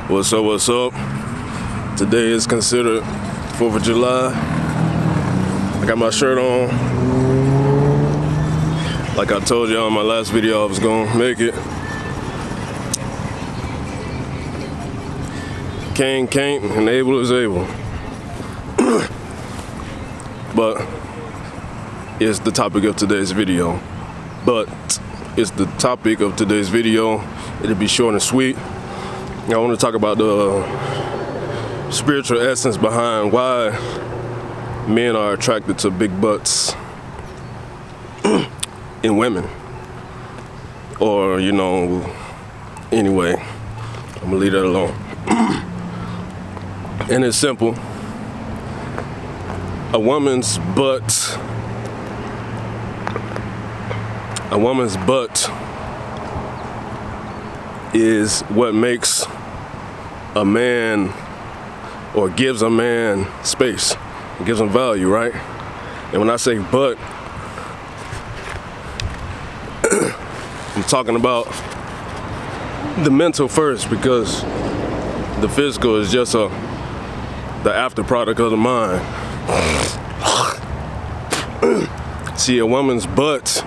What's up, what's up? Today is considered 4th of July. I got my shirt on. Like I told y'all in my last video, I was gonna make it. Can't, and able is able. But it's the topic of today's video. It'll be short and sweet. I want to talk about the spiritual essence behind why men are attracted to big butts in women. Or, anyway, I'm gonna leave that alone. And it's simple. A woman's butt is what makes a man, or gives a man space. It gives him value, right? And when I say butt, I'm talking about the mental first, because the physical is just the after product of the mind. See, a woman's butt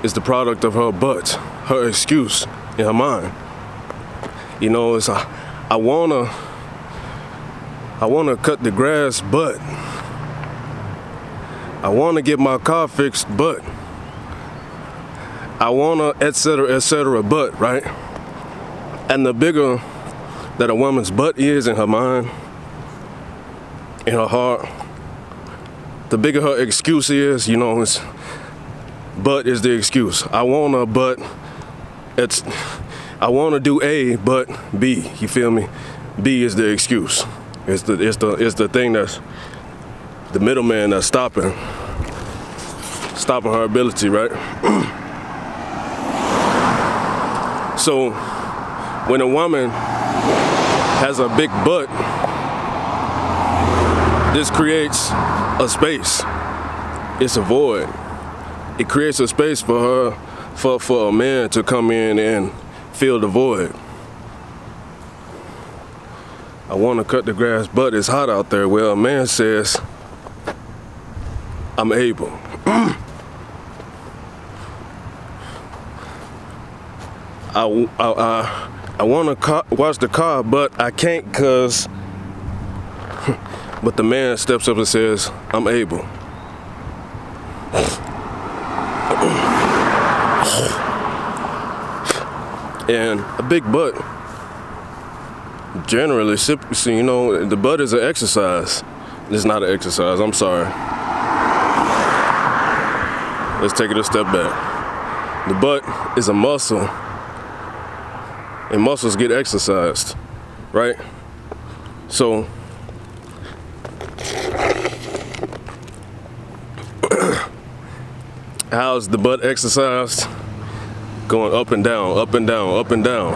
is the product of her butt, her excuse in her mind. It's I wanna cut the grass, but I wanna get my car fixed, but I wanna, etc., but, right? And the bigger that a woman's butt is in her mind, in her heart, the bigger her excuse is. But is the excuse. I wanna, but I wanna do A, but B. You feel me? B is the excuse. It's the thing that's the middleman that's stopping her ability, right? So when a woman has a big butt, this creates a space. It's a void. It creates a space for her, for a man to come in and fill the void. I want to cut the grass, but it's hot out there. Well, a man says, I'm able. I want to wash the car, but I can't because... But the man steps up and says, I'm able. And a big butt, generally, the butt is an exercise. It's not an exercise, I'm sorry. Let's take it a step back. The butt is a muscle, and muscles get exercised, right? So, how's the butt exercised? Going up and down, up and down, up and down.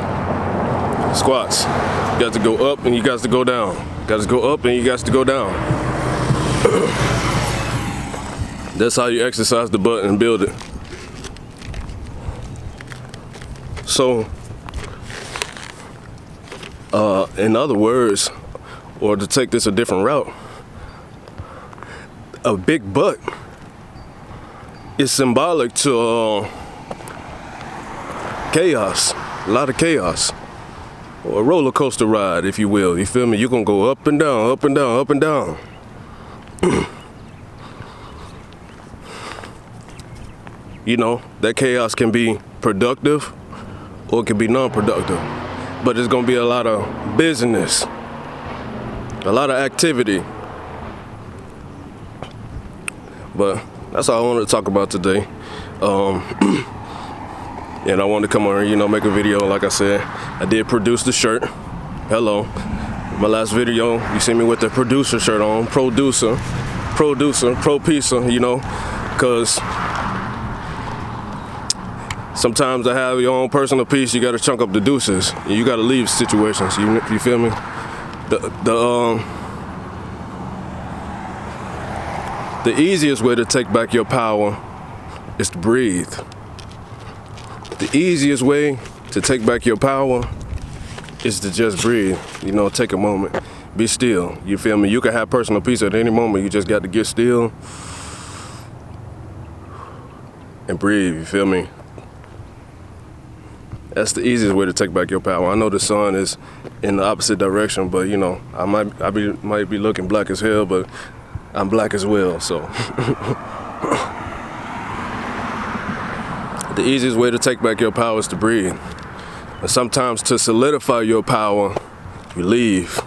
Squats. You got to go up and you got to go down. Got to go up and you got to go down. That's how you exercise the butt and build it. So, in other words, or to take this a different route, a big butt is symbolic to chaos, a lot of chaos, or a roller coaster ride, if you will. You feel me? You're gonna go up and down, up and down, up and down. That chaos can be productive or it can be non-productive, but there's gonna be a lot of business, a lot of activity. But that's all I wanted to talk about today. And I wanted to come on here, make a video. Like I said, I did produce the shirt. Hello. My last video, you see me with the producer shirt on. Pro-pizza, because sometimes to have your own personal piece, you got to chunk up the deuces. You got to leave situations. You feel me? The easiest way to take back your power is to breathe. The easiest way to take back your power is to just breathe. You know, take a moment, be still. You feel me? You can have personal peace at any moment. You just got to get still and breathe. You feel me? That's the easiest way to take back your power. I know the sun is in the opposite direction, but you know, I might be looking black as hell, but I'm black as well. So the easiest way to take back your power is to breathe. And sometimes to solidify your power, you leave.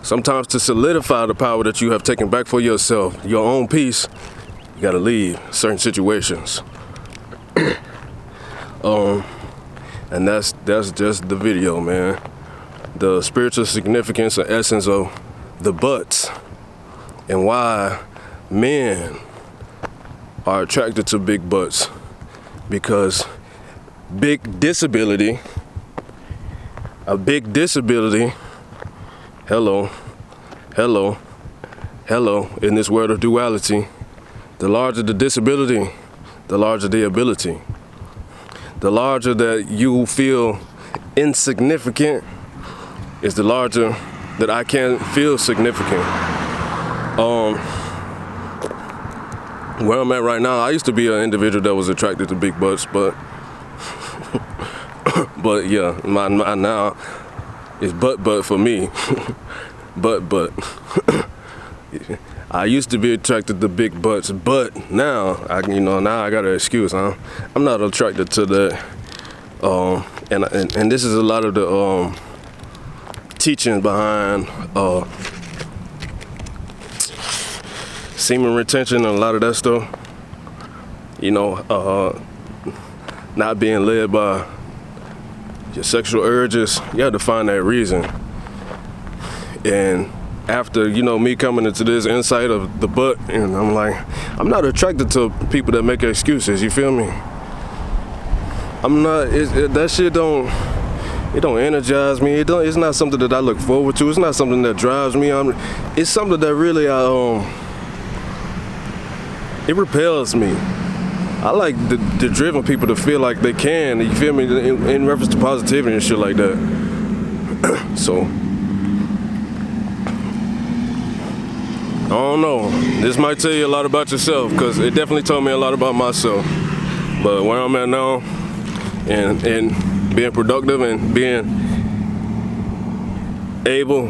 Sometimes to solidify the power that you have taken back for yourself, your own peace, you gotta leave certain situations. And that's just the video, man. The spiritual significance and essence of the butts and why men are attracted to big butts. Because a big disability, hello, in this world of duality, the larger the disability, the larger the ability. The larger that you feel insignificant is the larger that I can feel significant. Where I'm at right now, I used to be an individual that was attracted to big butts, but yeah, my now is butt for me. but I used to be attracted to big butts, but now I got an excuse. I'm not attracted to that. And this is a lot of the teaching behind semen retention and a lot of that stuff. You know, not being led by your sexual urges. You have to find that reason. And after, you know, me coming into this insight of the butt, and I'm like, I'm not attracted to people that make excuses, you feel me? I'm not, that shit don't energize me. It's not something that I look forward to. It's not something that drives me. It's something that really, it repels me. I like the driven people to feel like they can, you feel me, in reference to positivity and shit like that. So, I don't know. This might tell you a lot about yourself, because it definitely told me a lot about myself. But where I'm at now, and being productive and being able,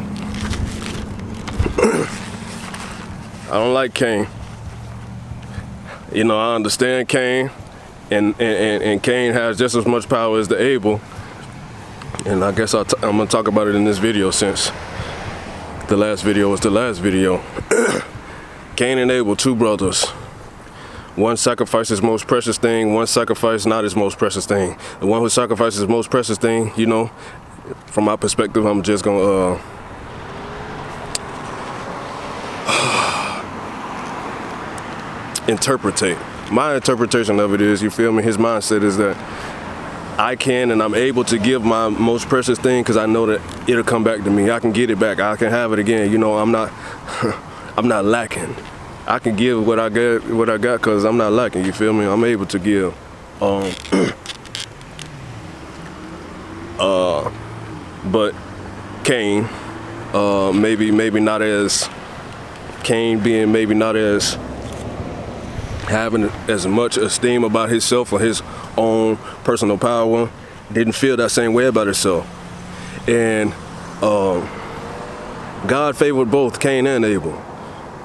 I don't like Cain. You know, I understand Cain, and Cain has just as much power as the Abel. And I guess I'm gonna talk about it in this video, since the last video was the last video. Cain and Abel, two brothers. One sacrificed his most precious thing, one sacrificed not his most precious thing. The one who sacrificed his most precious thing, you know, from my perspective, I'm just gonna interpretate. My interpretation of it is, you feel me, his mindset is that I can and I'm able to give my most precious thing because I know that it'll come back to me. I can get it back. I can have it again. You know, I'm not I'm not lacking. I can give what I got because I'm not lacking, you feel me? I'm able to give. But Cain, maybe not as having as much esteem about himself or his own personal power, didn't feel that same way about himself. And God favored both Cain and Abel.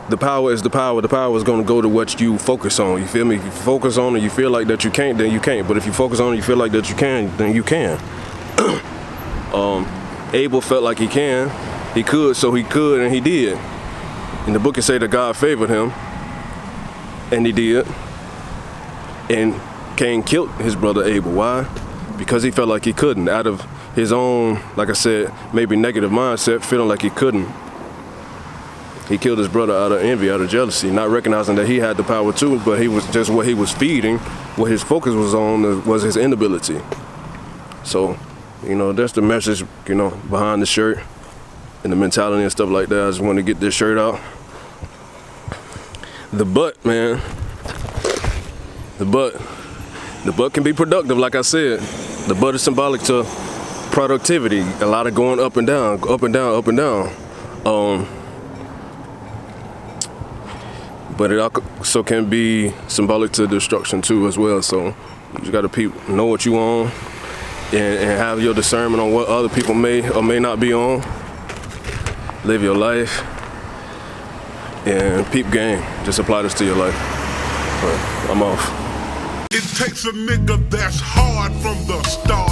The power is the power. The power is going to go to what you focus on. You feel me? If you focus on it, you feel like that you can't, then you can't. But if you focus on it, you feel like that you can, then you can. Abel felt like he could, so he could, and he did. In the book it say that God favored him, and he did. And Cain killed his brother Abel. Why? Because he felt like he couldn't, out of his own, like I said, maybe negative mindset, feeling like he couldn't. He killed his brother out of envy, out of jealousy, not recognizing that he had the power too, but he was just what he was feeding, what his focus was on was his inability. So, you know, that's the message, you know, behind the shirt and the mentality and stuff like that. I just want to get this shirt out. The butt, man. The butt can be productive, like I said. The butt is symbolic to productivity, a lot of going up and down, up and down, up and down. But it also can be symbolic to destruction too as well. So you just gotta know what you on and have your discernment on what other people may or may not be on. Live your life and peep game. Just apply this to your life. But I'm off. It takes a nigga that's hard from the start.